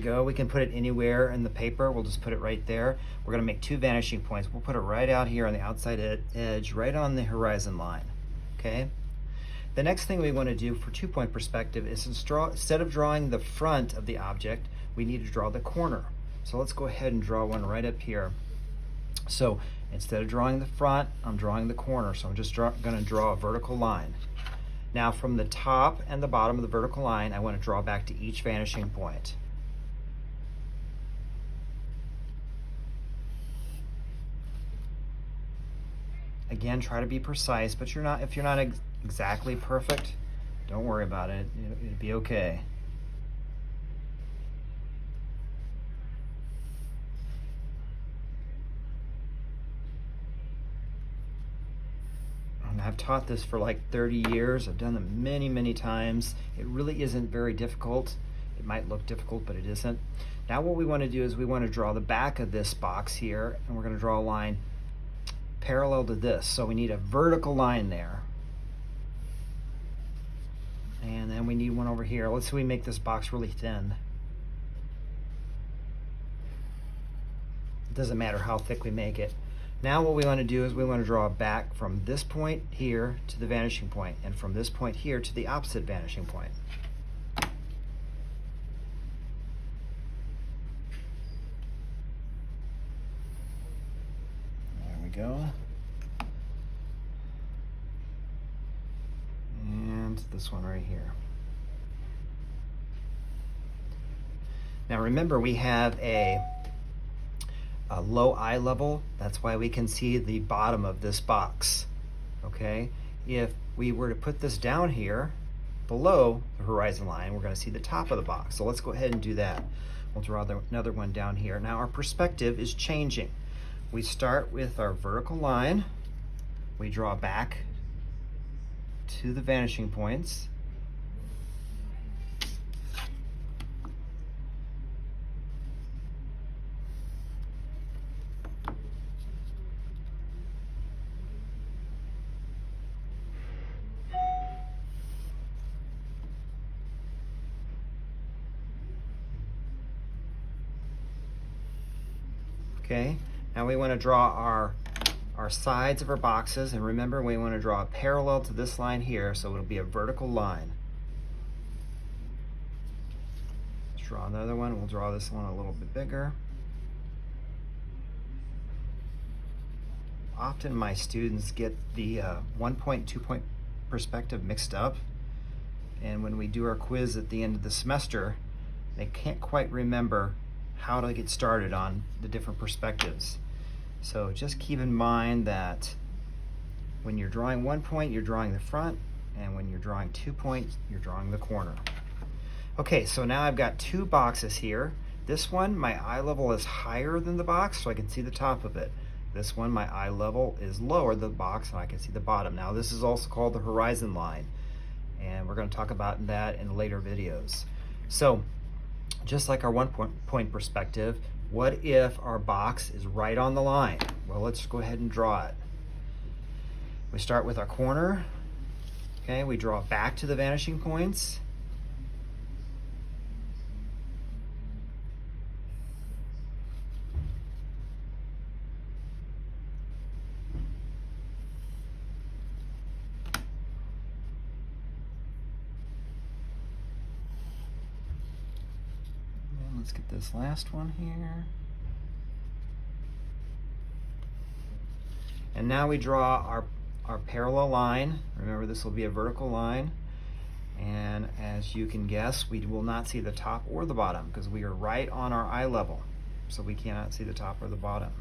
go. We can put it anywhere in the paper. We'll just put it right there. We're going to make 2 vanishing points. We'll put it right out here on the outside edge, right on the horizon line. Okay? The next thing we want to do for 2-point perspective is instead of drawing the front of the object, we need to draw the corner. So let's go ahead and draw one right up here. So instead of drawing the front, I'm drawing the corner. So I'm just going to draw a vertical line. Now from the top and the bottom of the vertical line, I want to draw back to each vanishing point. Again, try to be precise, but if you're not exactly perfect, don't worry about it. It'll be okay. And I've taught this for like 30 years. I've done it many, many times. It really isn't very difficult. It might look difficult, but it isn't. Now what we want to do is we want to draw the back of this box here, and we're going to draw a line parallel to this. So we need a vertical line there. And then we need one over here. Let's say we make this box really thin. It doesn't matter how thick we make it. Now what we want to do is we want to draw back from this point here to the vanishing point, and from this point here to the opposite vanishing point. There we go. And this one right here. Now remember, we have a low eye level. That's why we can see the bottom of this box. Okay? If we were to put this down here below the horizon line, we're going to see the top of the box. So let's go ahead and do that. We'll draw another one down here. Now our perspective is changing. We start with our vertical line. We draw back to the vanishing points. Okay, now we want to draw our sides of our boxes, and remember, we want to draw a parallel to this line here, so it'll be a vertical line. Let's draw another one. We'll draw this one a little bit bigger. Often my students get the 1-point, 2-point perspective mixed up, and when we do our quiz at the end of the semester, they can't quite remember how to get started on the different perspectives. So just keep in mind that when you're drawing 1 point, you're drawing the front, and when you're drawing 2 points, you're drawing the corner. Okay, so now I've got 2 boxes here. This one, my eye level is higher than the box, so I can see the top of it. This one, my eye level is lower than the box, and I can see the bottom. Now this is also called the horizon line, and we're going to talk about that in later videos. So just like our 1-point perspective, what if our box is right on the line? Well, let's go ahead and draw it. We start with our corner. Okay, we draw back to the vanishing points. Let's get this last one here. And now we draw our parallel line. Remember, this will be a vertical line. And as you can guess, we will not see the top or the bottom because we are right on our eye level. So we cannot see the top or the bottom.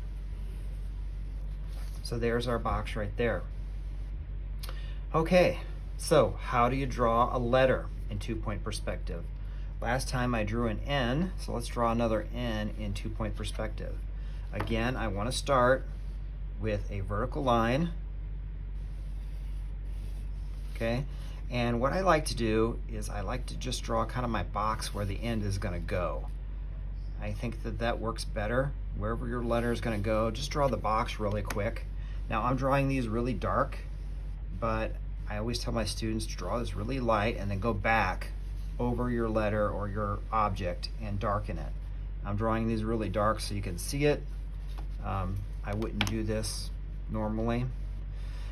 So there's our box right there. Okay, so how do you draw a letter in 2-point perspective? Last time I drew an N, so let's draw another N in 2-point perspective. Again, I want to start with a vertical line. Okay, and what I like to do is I like to just draw kind of my box where the end is going to go. I think that works better. Wherever your letter is going to go, just draw the box really quick. Now I'm drawing these really dark, but I always tell my students to draw this really light and then go back over your letter or your object and darken it. I'm drawing these really dark so you can see it. I wouldn't do this normally.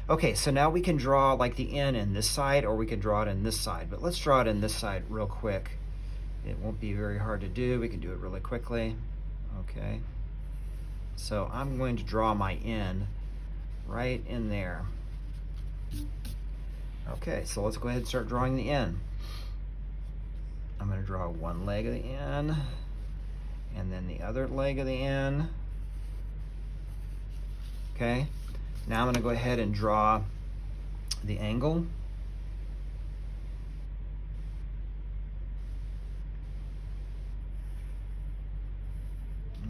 Okay, so now we can draw like the N in this side, or we can draw it in this side, but let's draw it in this side real quick. It won't be very hard to do. We can do it really quickly. Okay, so I'm going to draw my N right in there. Okay, so let's go ahead and start drawing the N. I'm going to draw one leg of the N, and then the other leg of the N. Okay, now I'm going to go ahead and draw the angle.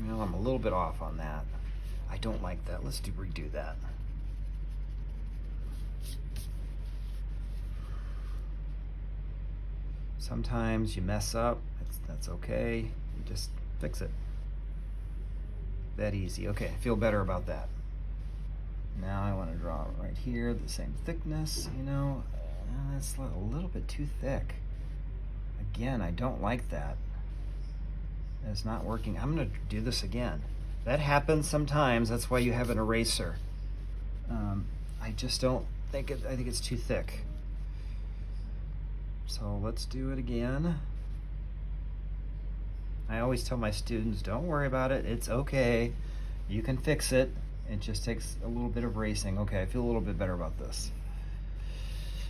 Well, I'm a little bit off on that. I don't like that. Let's redo that. Sometimes you mess up. That's okay. You just fix it. That easy. Okay, I feel better about that. Now I want to draw right here the same thickness, you know. That's a little bit too thick. Again, I don't like that. It's not working. I'm going to do this again. That happens sometimes. That's why you have an eraser. I just don't think I think it's too thick. So let's do it again. I always tell my students, don't worry about it. It's okay. You can fix it. It just takes a little bit of racing. Okay, I feel a little bit better about this.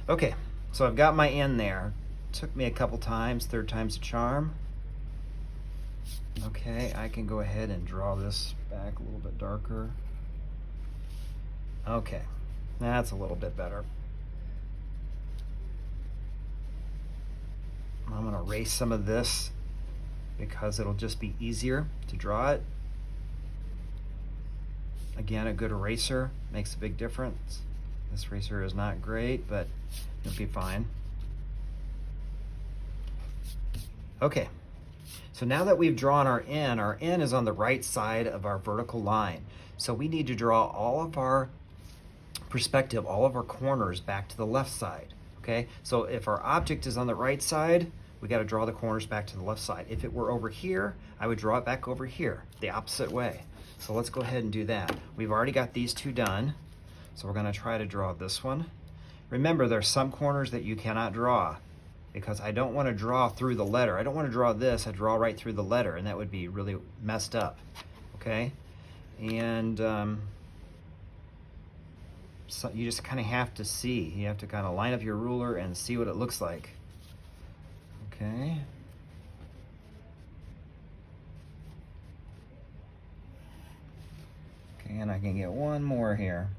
Okay, so I've got my N there. Took me a couple times, third time's a charm. Okay, I can go ahead and draw this back a little bit darker. Okay, that's a little bit better. I'm going to erase some of this because it'll just be easier to draw it. Again, a good eraser makes a big difference. This eraser is not great, but it'll be fine. Okay, so now that we've drawn our N is on the right side of our vertical line. So we need to draw all of our perspective, all of our corners back to the left side. Okay, so if our object is on the right side, we got to draw the corners back to the left side. If it were over here, I would draw it back over here, the opposite way. So let's go ahead and do that. We've already got these two done, so we're going to try to draw this one. Remember, there's some corners that you cannot draw because I don't want to draw through the letter. I don't want to draw this. I draw right through the letter, and that would be really messed up. Okay, and so you just kind of have to see. You have to kind of line up your ruler and see what it looks like. Okay. Okay, and I can get one more here.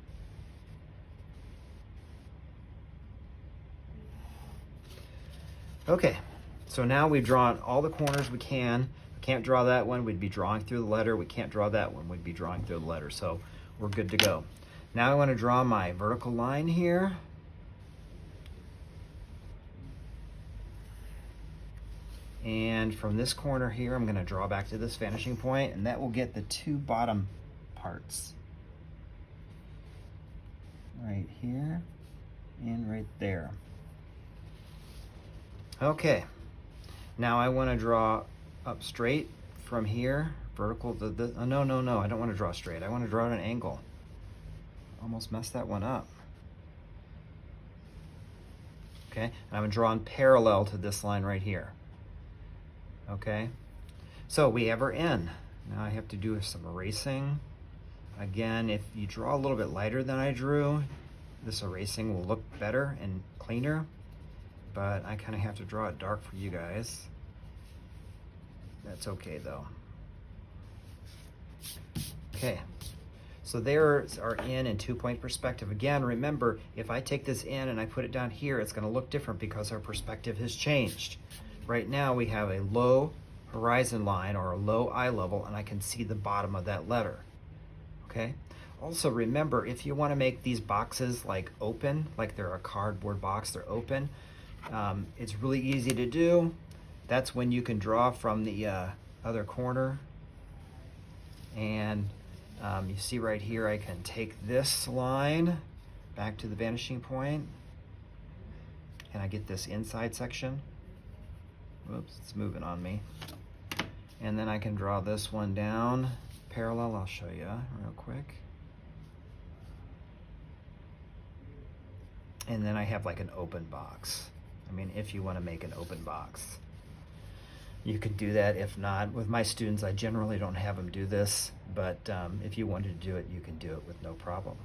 Okay, so now we've drawn all the corners we can. We can't draw that one, we'd be drawing through the letter. We can't draw that one, we'd be drawing through the letter. So we're good to go. Now I want to draw my vertical line here. And from this corner here, I'm going to draw back to this vanishing point, and that will get the two bottom parts. Right here and right there. Okay, now I want to draw up straight from here, vertical to the, no, I don't want to draw straight. I want to draw at an angle. Almost messed that one up. Okay, and I'm drawing parallel to this line right here. Okay, so we have our N. Now I have to do some erasing. Again, if you draw a little bit lighter than I drew, this erasing will look better and cleaner, but I kind of have to draw it dark for you guys. That's okay though. Okay, so there's our N and 2-point perspective. Again, remember, if I take this N and I put it down here, it's going to look different because our perspective has changed. Right now we have a low horizon line or a low eye level, and I can see the bottom of that letter. Okay. Also remember, if you want to make these boxes like open, like they're a cardboard box, they're open, it's really easy to do. That's when you can draw from the other corner. And you see right here, I can take this line back to the vanishing point, and I get this inside section. Whoops, it's moving on me. And then I can draw this one down parallel. I'll show you real quick. And then I have like an open box. I mean, if you want to make an open box, you could do that. If not, with my students, I generally don't have them do this, but if you wanted to do it, you can do it with no problem.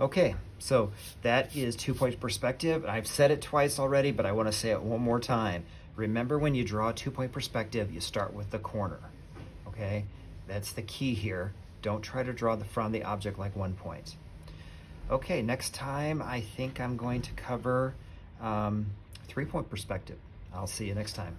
Okay, so that is 2-point perspective. I've said it twice already, but I want to say it one more time. Remember, when you draw a 2-point perspective, you start with the corner, okay? That's the key here. Don't try to draw the front of the object like 1 point. Okay, next time I think I'm going to cover 3-point perspective. I'll see you next time.